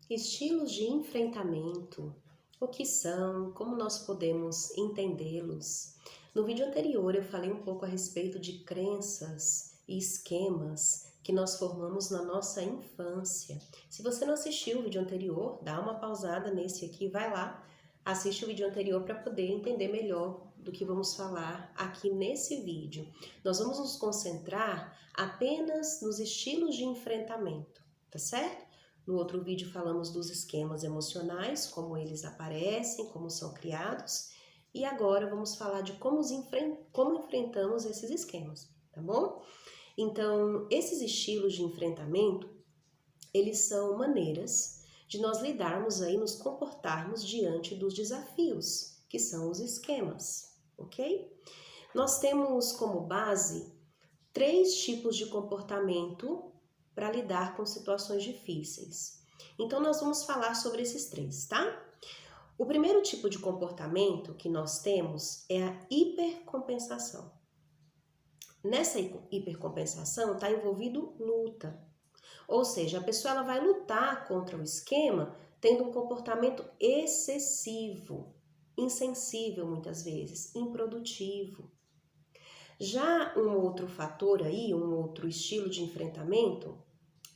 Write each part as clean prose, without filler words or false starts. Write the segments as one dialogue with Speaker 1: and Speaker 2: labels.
Speaker 1: Estilos de enfrentamento, o que são, como nós podemos entendê-los. No vídeo anterior eu falei um pouco a respeito de crenças e esquemas que nós formamos na nossa infância. Se você não assistiu o vídeo anterior, dá uma pausada nesse aqui, vai lá, assiste o vídeo anterior para poder entender melhor do que vamos falar aqui nesse vídeo. Nós vamos nos concentrar apenas nos estilos de enfrentamento, tá certo? No outro vídeo falamos dos esquemas emocionais, como eles aparecem, como são criados. E agora vamos falar de como enfrentamos esses esquemas, tá bom? Então, esses estilos de enfrentamento, eles são maneiras de nós lidarmos aí, nos comportarmos diante dos desafios, que são os esquemas, ok? Nós temos como base 3 tipos de comportamento para lidar com situações difíceis. Então, nós vamos falar sobre esses 3, tá? O primeiro tipo de comportamento que nós temos é a hipercompensação. Nessa hipercompensação está envolvido luta. Ou seja, a pessoa ela vai lutar contra o esquema tendo um comportamento excessivo, insensível muitas vezes, improdutivo. Já um outro fator aí, um outro estilo de enfrentamento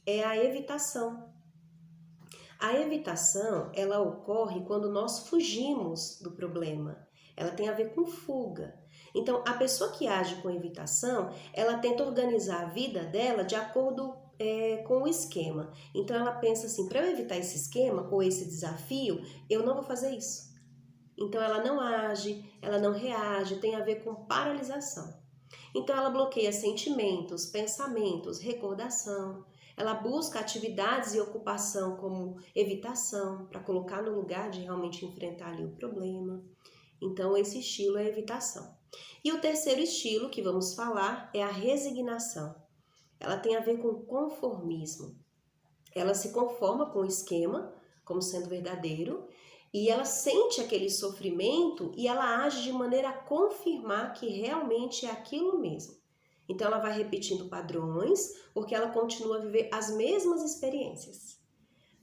Speaker 1: é a evitação. A evitação, ela ocorre quando nós fugimos do problema. Ela tem a ver com fuga. Então, a pessoa que age com evitação, ela tenta organizar a vida dela de acordo com o esquema. Então, ela pensa assim, para eu evitar esse esquema ou esse desafio, eu não vou fazer isso. Então, ela não age, ela não reage, tem a ver com paralisação. Então, ela bloqueia sentimentos, pensamentos, recordação. Ela busca atividades e ocupação como evitação, para colocar no lugar de realmente enfrentar ali o problema. Então, esse estilo é a evitação. E o terceiro estilo que vamos falar é a resignação. Ela tem a ver com conformismo. Ela se conforma com o esquema como sendo verdadeiro e ela sente aquele sofrimento e ela age de maneira a confirmar que realmente é aquilo mesmo. Então ela vai repetindo padrões porque ela continua a viver as mesmas experiências.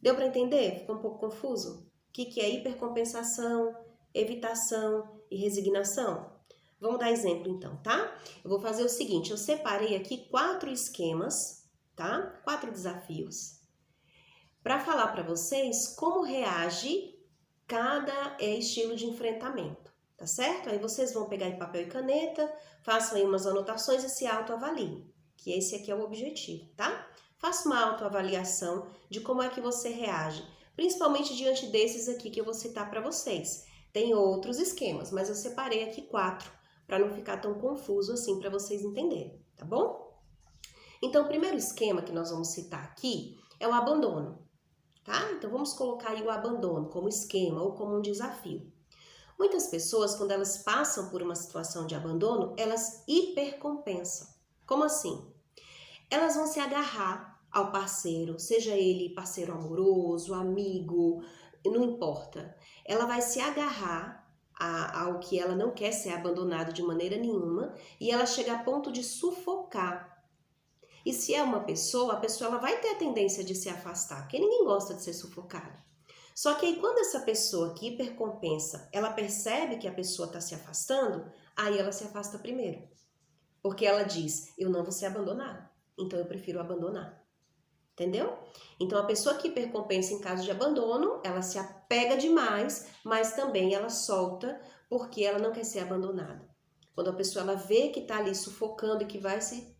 Speaker 1: Deu para entender? Ficou um pouco confuso? O que é hipercompensação, evitação e resignação? Vamos dar exemplo então, tá? Eu vou fazer o seguinte, eu separei aqui 4 esquemas, tá? 4 desafios para falar para vocês como reage cada estilo de enfrentamento, tá certo? Aí vocês vão pegar aí papel e caneta, façam aí umas anotações e se autoavaliem, que esse aqui é o objetivo, tá? Faça uma autoavaliação de como é que você reage, principalmente diante desses aqui que eu vou citar para vocês. Tem outros esquemas, mas eu separei aqui 4, para não ficar tão confuso assim para vocês entenderem, tá bom? Então, o primeiro esquema que nós vamos citar aqui é o abandono. Tá? Então vamos colocar aí o abandono como esquema ou como um desafio. Muitas pessoas, quando elas passam por uma situação de abandono, elas hipercompensam. Como assim? Elas vão se agarrar ao parceiro, seja ele parceiro amoroso, amigo, não importa. Ela vai se agarrar ao que ela não quer ser abandonada de maneira nenhuma e ela chega a ponto de sufocar. E se é uma pessoa, a pessoa ela vai ter a tendência de se afastar, porque ninguém gosta de ser sufocado. Só que aí quando essa pessoa que hipercompensa, ela percebe que a pessoa está se afastando, aí ela se afasta primeiro. Porque ela diz, eu não vou ser abandonada, então eu prefiro abandonar. Entendeu? Então a pessoa que hipercompensa em caso de abandono, ela se apega demais, mas também ela solta porque ela não quer ser abandonada. Quando a pessoa ela vê que está ali sufocando e que vai se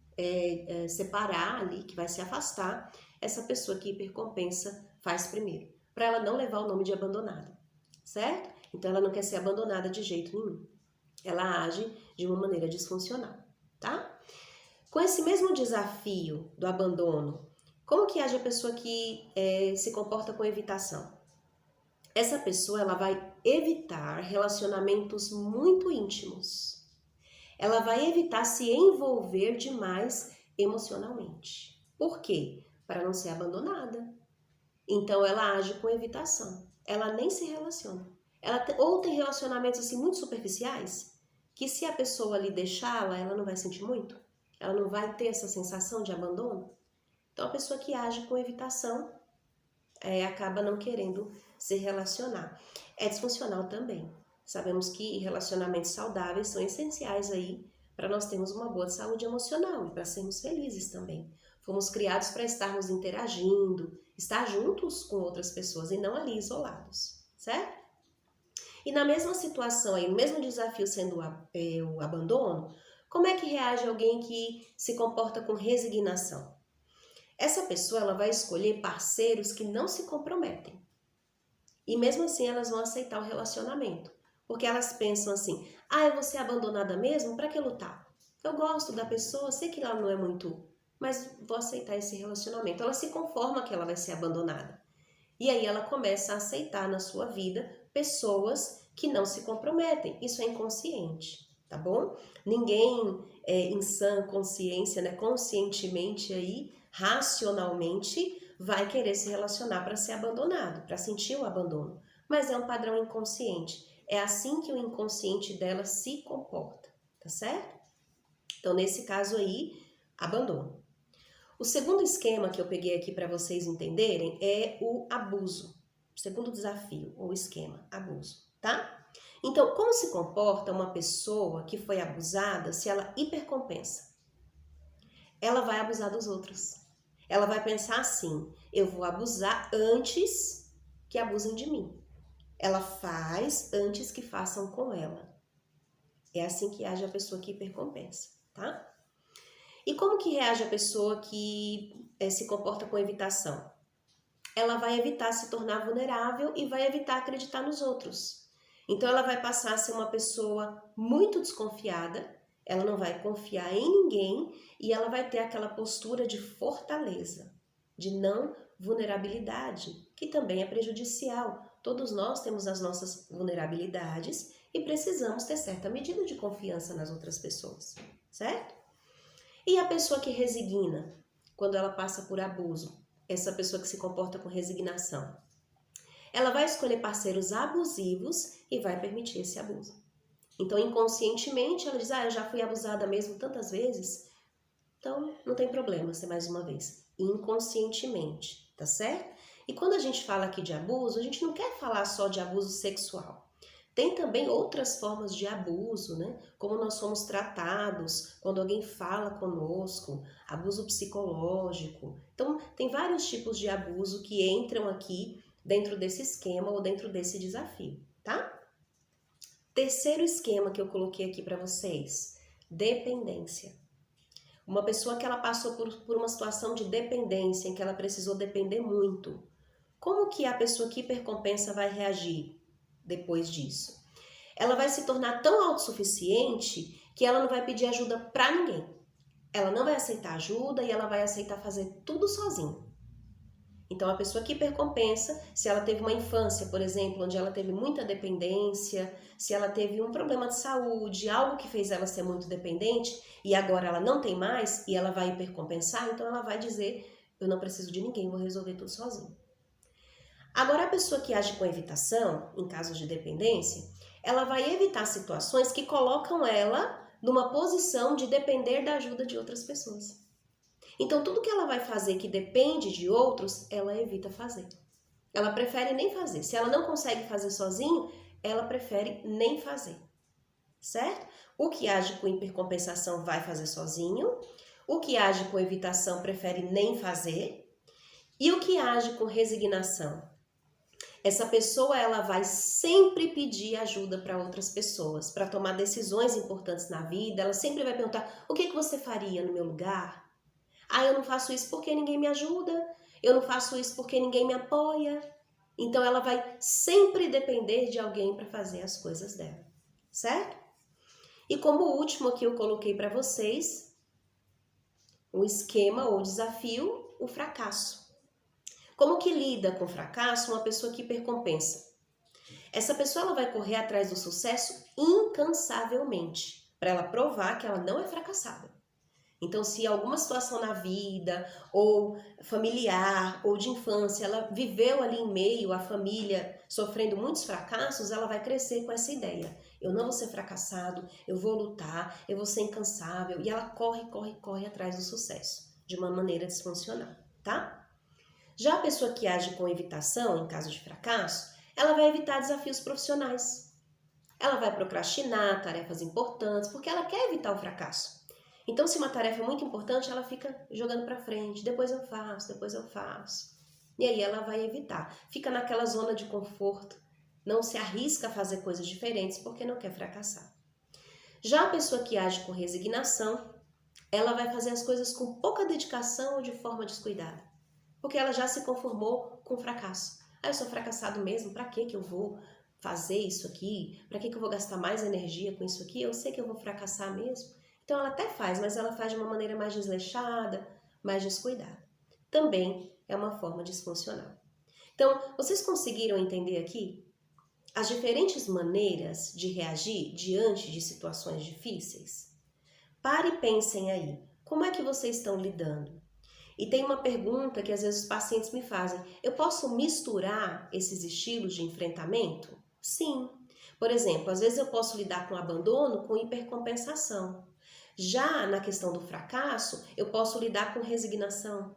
Speaker 1: separar ali, que vai se afastar, essa pessoa que hipercompensa faz primeiro, para ela não levar o nome de abandonada, certo? Então ela não quer ser abandonada de jeito nenhum. Ela age de uma maneira disfuncional, tá? Com esse mesmo desafio do abandono, como que age a pessoa que se comporta com evitação? Essa pessoa ela vai evitar relacionamentos muito íntimos. Ela vai evitar se envolver demais emocionalmente. Por quê? Para não ser abandonada. Então ela age com evitação. Ela nem se relaciona. Ou tem relacionamentos assim muito superficiais, que se a pessoa ali deixá-la, ela não vai sentir muito. Ela não vai ter essa sensação de abandono. Então a pessoa que age com evitação, acaba não querendo se relacionar. É disfuncional também. Sabemos que relacionamentos saudáveis são essenciais aí para nós termos uma boa saúde emocional e para sermos felizes também. Fomos criados para estarmos interagindo, estar juntos com outras pessoas e não ali isolados, certo? E na mesma situação aí, no mesmo desafio sendo o abandono, como é que reage alguém que se comporta com resignação? Essa pessoa ela vai escolher parceiros que não se comprometem. E mesmo assim elas vão aceitar o relacionamento. Porque elas pensam assim, eu vou ser abandonada mesmo? Para que lutar? Eu gosto da pessoa, sei que ela não é muito, mas vou aceitar esse relacionamento. Ela se conforma que ela vai ser abandonada. E aí ela começa a aceitar na sua vida pessoas que não se comprometem. Isso é inconsciente, tá bom? Ninguém em sã consciência, né, conscientemente aí, racionalmente, vai querer se relacionar para ser abandonado, para sentir o abandono. Mas é um padrão inconsciente. É assim que o inconsciente dela se comporta, tá certo? Então, nesse caso aí, abandono. O segundo esquema que eu peguei aqui para vocês entenderem é o abuso. O segundo desafio, ou esquema, abuso, tá? Então, como se comporta uma pessoa que foi abusada se ela hipercompensa? Ela vai abusar dos outros. Ela vai pensar assim, eu vou abusar antes que abusem de mim. Ela faz antes que façam com ela. É assim que age a pessoa que hipercompensa, tá? E como que reage a pessoa que se comporta com evitação? Ela vai evitar se tornar vulnerável e vai evitar acreditar nos outros. Então ela vai passar a ser uma pessoa muito desconfiada, ela não vai confiar em ninguém e ela vai ter aquela postura de fortaleza, de não vulnerabilidade, que também é prejudicial. Todos nós temos as nossas vulnerabilidades e precisamos ter certa medida de confiança nas outras pessoas, certo? E a pessoa que resigna, quando ela passa por abuso, essa pessoa que se comporta com resignação, ela vai escolher parceiros abusivos e vai permitir esse abuso. Então, inconscientemente, ela diz, eu já fui abusada mesmo tantas vezes, então não tem problema ser mais uma vez. Inconscientemente, tá certo? E quando a gente fala aqui de abuso, a gente não quer falar só de abuso sexual. Tem também outras formas de abuso, né? Como nós somos tratados, quando alguém fala conosco, abuso psicológico. Então, tem vários tipos de abuso que entram aqui dentro desse esquema ou dentro desse desafio, tá? Terceiro esquema que eu coloquei aqui para vocês, dependência. Uma pessoa que ela passou por uma situação de dependência, em que ela precisou depender muito. Como que a pessoa que hipercompensa vai reagir depois disso? Ela vai se tornar tão autossuficiente que ela não vai pedir ajuda para ninguém. Ela não vai aceitar ajuda e ela vai aceitar fazer tudo sozinha. Então, a pessoa que hipercompensa, se ela teve uma infância, por exemplo, onde ela teve muita dependência, se ela teve um problema de saúde, algo que fez ela ser muito dependente e agora ela não tem mais e ela vai hipercompensar, então ela vai dizer, eu não preciso de ninguém, vou resolver tudo sozinho. Agora, a pessoa que age com evitação, em casos de dependência, ela vai evitar situações que colocam ela numa posição de depender da ajuda de outras pessoas. Então, tudo que ela vai fazer que depende de outros, ela evita fazer. Ela prefere nem fazer. Se ela não consegue fazer sozinho, ela prefere nem fazer. Certo? O que age com hipercompensação vai fazer sozinho. O que age com evitação prefere nem fazer. E o que age com resignação? Essa pessoa ela vai sempre pedir ajuda para outras pessoas, para tomar decisões importantes na vida. Ela sempre vai perguntar, o que você faria no meu lugar? Eu não faço isso porque ninguém me ajuda, eu não faço isso porque ninguém me apoia. Então ela vai sempre depender de alguém para fazer as coisas dela, certo? E como último aqui eu coloquei para vocês, um esquema ou desafio, o fracasso. Como que lida com o fracasso uma pessoa que hipercompensa? Essa pessoa ela vai correr atrás do sucesso incansavelmente, para ela provar que ela não é fracassada. Então, se alguma situação na vida, ou familiar, ou de infância, ela viveu ali em meio à família sofrendo muitos fracassos, ela vai crescer com essa ideia. Eu não vou ser fracassado, eu vou lutar, eu vou ser incansável. E ela corre atrás do sucesso, de uma maneira disfuncional, tá? Já a pessoa que age com evitação, em caso de fracasso, ela vai evitar desafios profissionais. Ela vai procrastinar tarefas importantes, porque ela quer evitar o fracasso. Então, se uma tarefa é muito importante, ela fica jogando para frente, depois eu faço, depois eu faço. E aí ela vai evitar. Fica naquela zona de conforto, não se arrisca a fazer coisas diferentes porque não quer fracassar. Já a pessoa que age com resignação, ela vai fazer as coisas com pouca dedicação ou de forma descuidada, porque ela já se conformou com o fracasso. Ah, eu sou fracassado mesmo, para que eu vou fazer isso aqui? Para que eu vou gastar mais energia com isso aqui? Eu sei que eu vou fracassar mesmo. Então ela até faz, mas ela faz de uma maneira mais desleixada, mais descuidada. Também é uma forma disfuncional. Então, vocês conseguiram entender aqui as diferentes maneiras de reagir diante de situações difíceis? Pare e pensem aí, como é que vocês estão lidando? E tem uma pergunta que às vezes os pacientes me fazem: eu posso misturar esses estilos de enfrentamento? Sim. Por exemplo, às vezes eu posso lidar com abandono com hipercompensação. Já na questão do fracasso, eu posso lidar com resignação.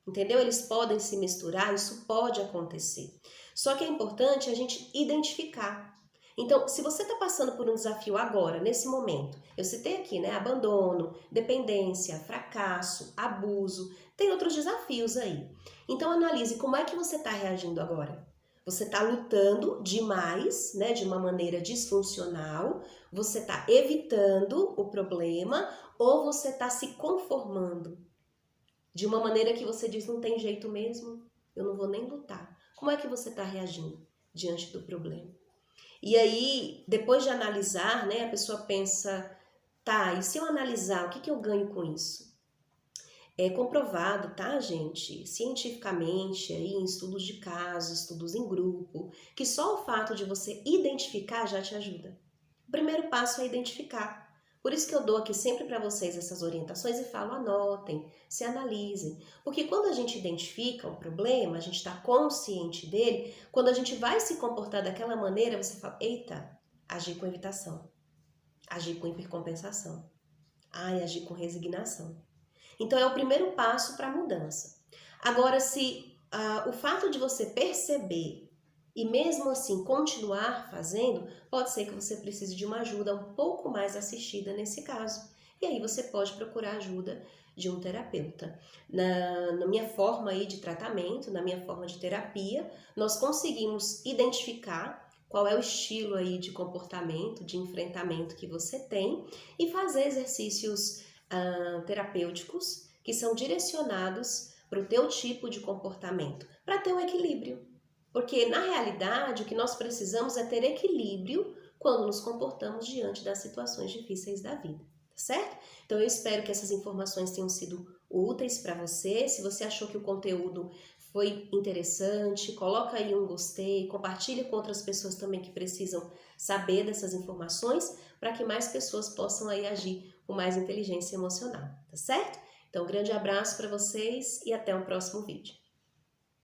Speaker 1: Entendeu? Eles podem se misturar, isso pode acontecer. Só que é importante a gente identificar. Então, se você está passando por um desafio agora, nesse momento, eu citei aqui, né? Abandono, dependência, fracasso, abuso, tem outros desafios aí. Então, analise como é que você está reagindo agora. Você está lutando demais, né? De uma maneira disfuncional, você está evitando o problema ou você está se conformando? De uma maneira que você diz, não tem jeito mesmo, eu não vou nem lutar. Como é que você está reagindo diante do problema? E aí, depois de analisar, né, a pessoa pensa, tá, e se eu analisar, o que eu ganho com isso? É comprovado, tá, gente, cientificamente, aí, em estudos de caso, estudos em grupo, que só o fato de você identificar já te ajuda. O primeiro passo é identificar. Por isso que eu dou aqui sempre para vocês essas orientações e falo, anotem, se analisem. Porque quando a gente identifica um problema, a gente está consciente dele, quando a gente vai se comportar daquela maneira, você fala, eita, agir com evitação, agir com hipercompensação, agir com resignação. Então é o primeiro passo para a mudança. Agora, se o fato de você perceber e mesmo assim continuar fazendo, pode ser que você precise de uma ajuda um pouco mais assistida nesse caso. E aí você pode procurar ajuda de um terapeuta. Na minha forma aí de tratamento, na minha forma de terapia, nós conseguimos identificar qual é o estilo aí de comportamento, de enfrentamento que você tem e fazer exercícios terapêuticos que são direcionados para o teu tipo de comportamento, para ter um equilíbrio. Porque, na realidade, o que nós precisamos é ter equilíbrio quando nos comportamos diante das situações difíceis da vida, tá certo? Então, eu espero que essas informações tenham sido úteis para você. Se você achou que o conteúdo foi interessante, coloca aí um gostei, compartilhe com outras pessoas também que precisam saber dessas informações, para que mais pessoas possam aí agir com mais inteligência emocional, tá certo? Então, um grande abraço para vocês e até o próximo vídeo.